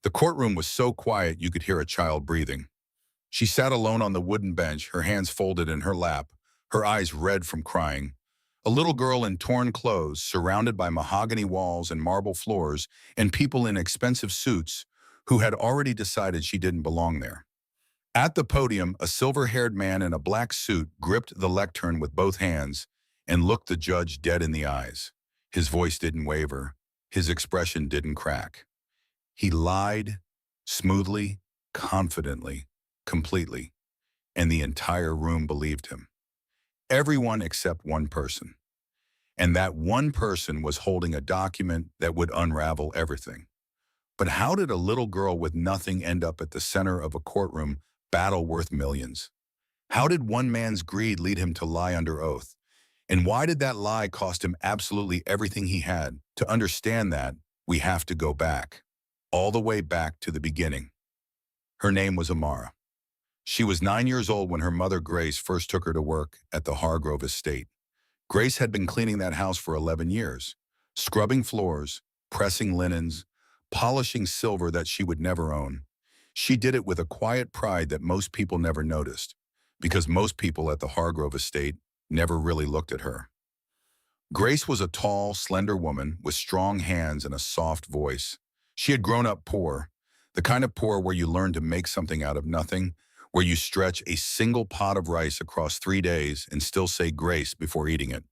The courtroom was so quiet you could hear a child breathing. She sat alone on the wooden bench, her hands folded in her lap, her eyes red from crying. A little girl in torn clothes, surrounded by mahogany walls and marble floors, and people in expensive suits who had already decided she didn't belong there. At the podium, a silver-haired man in a black suit gripped the lectern with both hands and looked the judge dead in the eyes. His voice didn't waver. His expression didn't crack. He lied smoothly, confidently, completely, and the entire room believed him. Everyone except one person. And that one person was holding a document that would unravel everything. But how did a little girl with nothing end up at the center of a courtroom battle worth millions? How did one man's greed lead him to lie under oath? And why did that lie cost him absolutely everything he had? To understand that, we have to go back, all the way back to the beginning. Her name was Amara. She was 9 years old when her mother, Grace, first took her to work at the Hargrove estate. Grace had been cleaning that house for 11 years, scrubbing floors, pressing linens, polishing silver that she would never own. She did it with a quiet pride that most people never noticed, because most people at the Hargrove estate never really looked at her. Grace was a tall, slender woman with strong hands and a soft voice. She had grown up poor, the kind of poor where you learn to make something out of nothing, where you stretch a single pot of rice across 3 days and still say grace before eating it.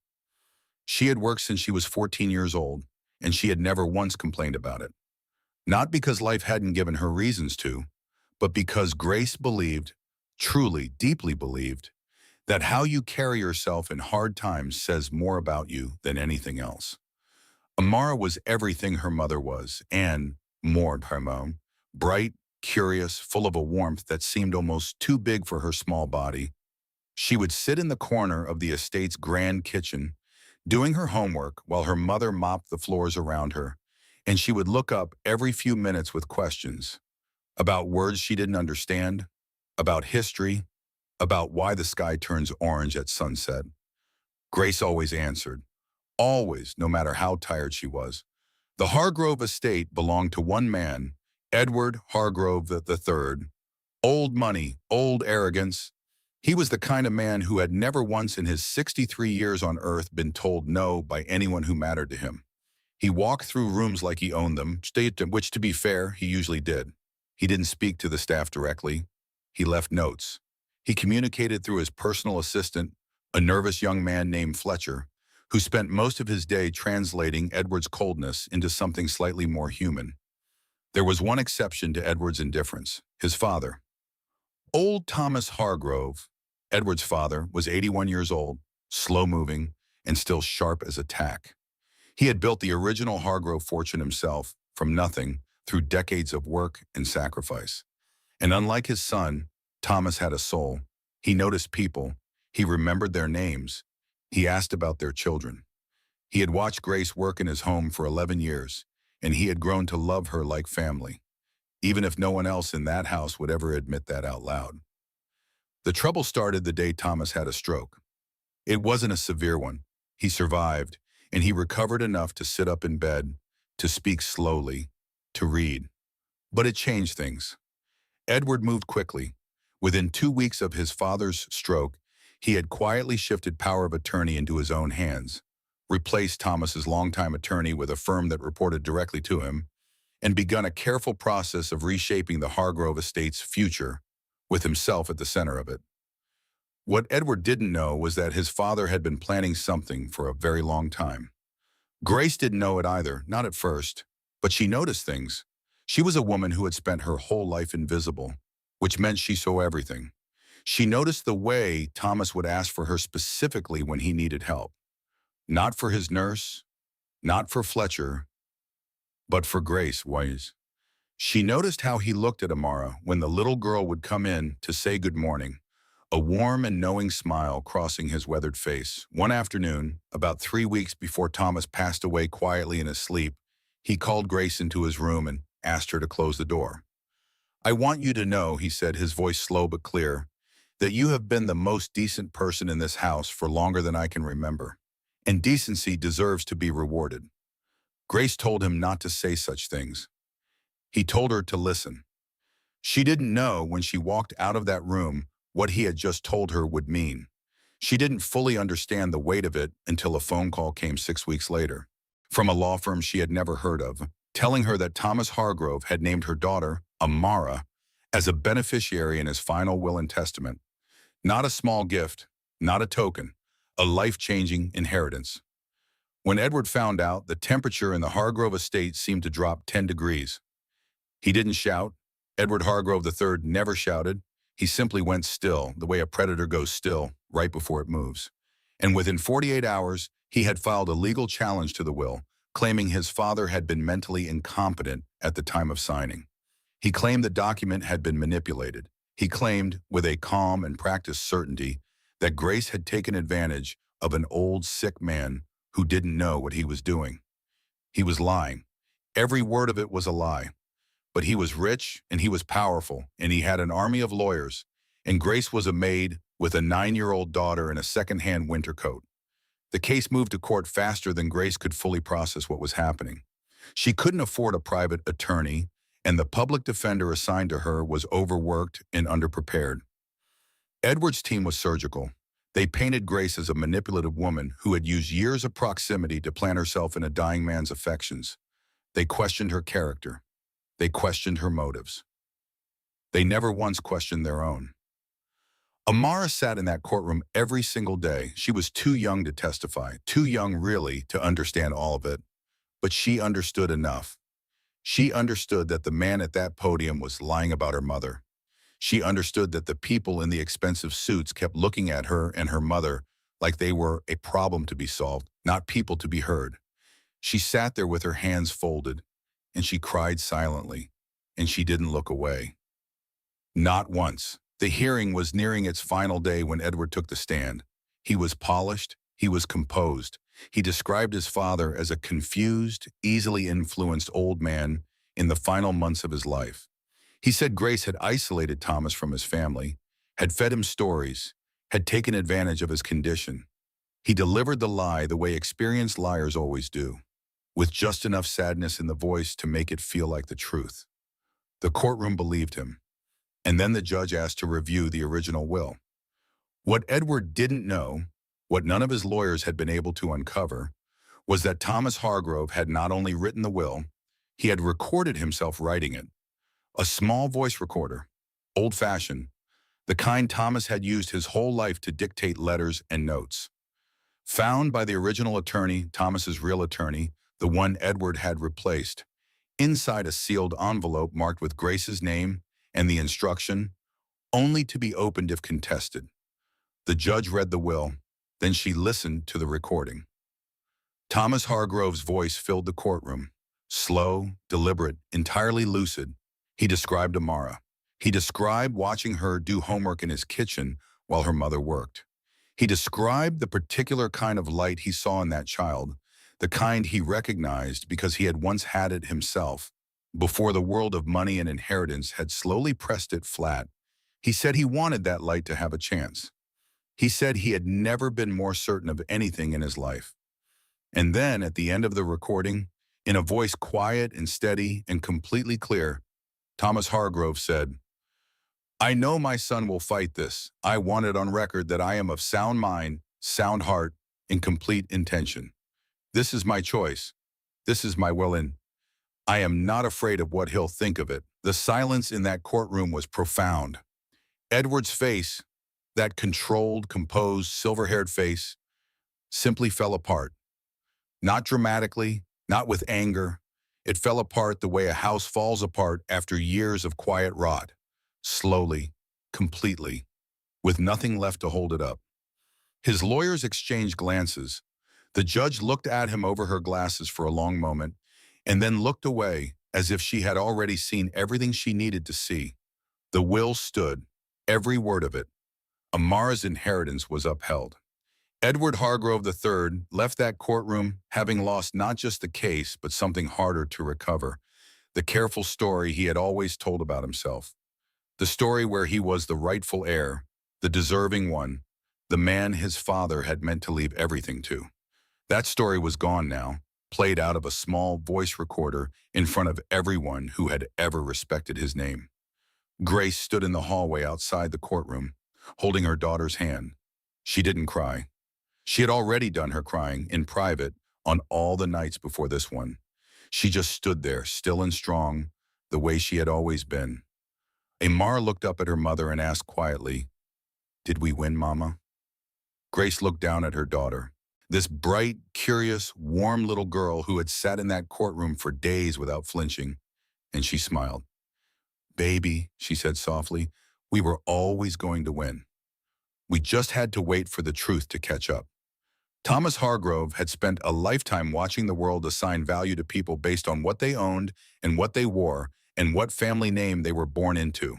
She had worked since she was 14 years old, and she had never once complained about it. Not because life hadn't given her reasons to, but because Grace believed, truly, deeply believed, that how you carry yourself in hard times says more about you than anything else. Amara was everything her mother was, and more, Harmon, bright, curious, full of a warmth that seemed almost too big for her small body. She would sit in the corner of the estate's grand kitchen, doing her homework while her mother mopped the floors around her, and she would look up every few minutes with questions about words she didn't understand, about history, about why the sky turns orange at sunset. Grace always answered, always, no matter how tired she was. The Hargrove estate belonged to one man, Edward Hargrove III. Old money, old arrogance. He was the kind of man who had never once in his 63 years on earth been told no by anyone who mattered to him. He walked through rooms like he owned them, which, to be fair, he usually did. He didn't speak to the staff directly. He left notes. He communicated through his personal assistant, a nervous young man named Fletcher, who spent most of his day translating Edward's coldness into something slightly more human. There was one exception to Edward's indifference, his father. Old Thomas Hargrove, Edward's father, was 81 years old, slow-moving, and still sharp as a tack. He had built the original Hargrove fortune himself, from nothing, through decades of work and sacrifice. And unlike his son, Thomas had a soul. He noticed people. He remembered their names. He asked about their children. He had watched Grace work in his home for 11 years, and he had grown to love her like family, even if no one else in that house would ever admit that out loud. The trouble started the day Thomas had a stroke. It wasn't a severe one. He survived, and he recovered enough to sit up in bed, to speak slowly, to read. But it changed things. Edward moved quickly. Within 2 weeks of his father's stroke, he had quietly shifted power of attorney into his own hands, replaced Thomas's longtime attorney with a firm that reported directly to him, and begun a careful process of reshaping the Hargrove estate's future, with himself at the center of it. What Edward didn't know was that his father had been planning something for a very long time. Grace didn't know it either, not at first, but she noticed things. She was a woman who had spent her whole life invisible, which meant she saw everything. She noticed the way Thomas would ask for her specifically when he needed help. Not for his nurse, not for Fletcher, but for Grace Wise. She noticed how he looked at Amara when the little girl would come in to say good morning, a warm and knowing smile crossing his weathered face. One afternoon, about 3 weeks before Thomas passed away quietly in his sleep, he called Grace into his room and asked her to close the door. "I want you to know," he said, his voice slow but clear, "that you have been the most decent person in this house for longer than I can remember, and decency deserves to be rewarded." Grace told him not to say such things. He told her to listen. She didn't know when she walked out of that room what he had just told her would mean. She didn't fully understand the weight of it until a phone call came 6 weeks later from a law firm she had never heard of, telling her that Thomas Hargrove had named her daughter, Amara, as a beneficiary in his final will and testament. Not a small gift, not a token, a life-changing inheritance. When Edward found out, the temperature in the Hargrove estate seemed to drop 10 degrees. He didn't shout. Edward Hargrove III never shouted. He simply went still, the way a predator goes still, right before it moves. And within 48 hours, he had filed a legal challenge to the will, claiming his father had been mentally incompetent at the time of signing. He claimed the document had been manipulated. He claimed, with a calm and practiced certainty, that Grace had taken advantage of an old, sick man who didn't know what he was doing. He was lying. Every word of it was a lie. But he was rich, and he was powerful, and he had an army of lawyers, and Grace was a maid with a 9-year-old daughter in a second-hand winter coat. The case moved to court faster than Grace could fully process what was happening. She couldn't afford a private attorney, and the public defender assigned to her was overworked and underprepared. Edward's team was surgical. They painted Grace as a manipulative woman who had used years of proximity to plant herself in a dying man's affections. They questioned her character. They questioned her motives. They never once questioned their own. Amara sat in that courtroom every single day. She was too young to testify, too young really to understand all of it, but she understood enough. She understood that the man at that podium was lying about her mother. She understood that the people in the expensive suits kept looking at her and her mother like they were a problem to be solved, not people to be heard. She sat there with her hands folded, and she cried silently, and she didn't look away. Not once. The hearing was nearing its final day when Edward took the stand. He was polished, he was composed. He described his father as a confused, easily influenced old man in the final months of his life. He said Grace had isolated Thomas from his family, had fed him stories, had taken advantage of his condition. He delivered the lie the way experienced liars always do, with just enough sadness in the voice to make it feel like the truth. The courtroom believed him, and then the judge asked to review the original will. What Edward didn't know, what none of his lawyers had been able to uncover, was that Thomas Hargrove had not only written the will, he had recorded himself writing it. A small voice recorder, old-fashioned, the kind Thomas had used his whole life to dictate letters and notes. Found by the original attorney, Thomas's real attorney, the one Edward had replaced, inside a sealed envelope marked with Grace's name and the instruction, only to be opened if contested. The judge read the will, then she listened to the recording. Thomas Hargrove's voice filled the courtroom, slow, deliberate, entirely lucid. He described Amara. He described watching her do homework in his kitchen while her mother worked. He described the particular kind of light he saw in that child, the kind he recognized because he had once had it himself, before the world of money and inheritance had slowly pressed it flat. He said he wanted that light to have a chance. He said he had never been more certain of anything in his life. And then, at the end of the recording, in a voice quiet and steady and completely clear, Thomas Hargrove said, "I know my son will fight this. I want it on record that I am of sound mind, sound heart, and complete intention. This is my choice. This is my will, and I am not afraid of what he'll think of it." The silence in that courtroom was profound. Edward's face, that controlled, composed, silver-haired face, simply fell apart. Not dramatically, not with anger. It fell apart the way a house falls apart after years of quiet rot. Slowly, completely, with nothing left to hold it up. His lawyers exchanged glances. The judge looked at him over her glasses for a long moment, and then looked away as if she had already seen everything she needed to see. The will stood, every word of it. Amara's inheritance was upheld. Edward Hargrove III left that courtroom having lost not just the case, but something harder to recover. The careful story he had always told about himself. The story where he was the rightful heir, the deserving one, the man his father had meant to leave everything to. That story was gone now. played out of a small voice recorder in front of everyone who had ever respected his name. Grace stood in the hallway outside the courtroom, holding her daughter's hand. She didn't cry. She had already done her crying in private on all the nights before this one. She just stood there, still and strong, the way she had always been. Amar looked up at her mother and asked quietly, "Did we win, Mama?" Grace looked down at her daughter, this bright, curious, warm little girl who had sat in that courtroom for days without flinching, and she smiled. "Baby," she said softly, "we were always going to win. We just had to wait for the truth to catch up." Thomas Hargrove had spent a lifetime watching the world assign value to people based on what they owned and what they wore and what family name they were born into.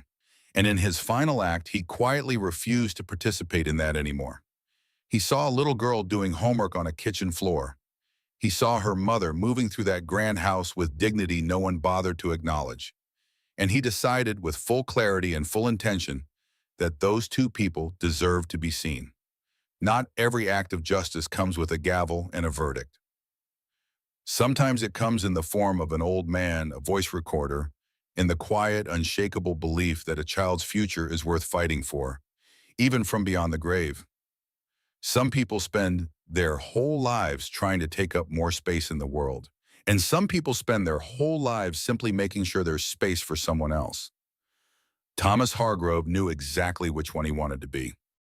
And in his final act, he quietly refused to participate in that anymore. He saw a little girl doing homework on a kitchen floor. He saw her mother moving through that grand house with dignity no one bothered to acknowledge. And he decided with full clarity and full intention that those two people deserved to be seen. Not every act of justice comes with a gavel and a verdict. Sometimes it comes in the form of an old man, a voice recorder, in the quiet, unshakable belief that a child's future is worth fighting for, even from beyond the grave. Some people spend their whole lives trying to take up more space in the world, and some people spend their whole lives simply making sure there's space for someone else. Thomas Hargrove knew exactly which one he wanted to be.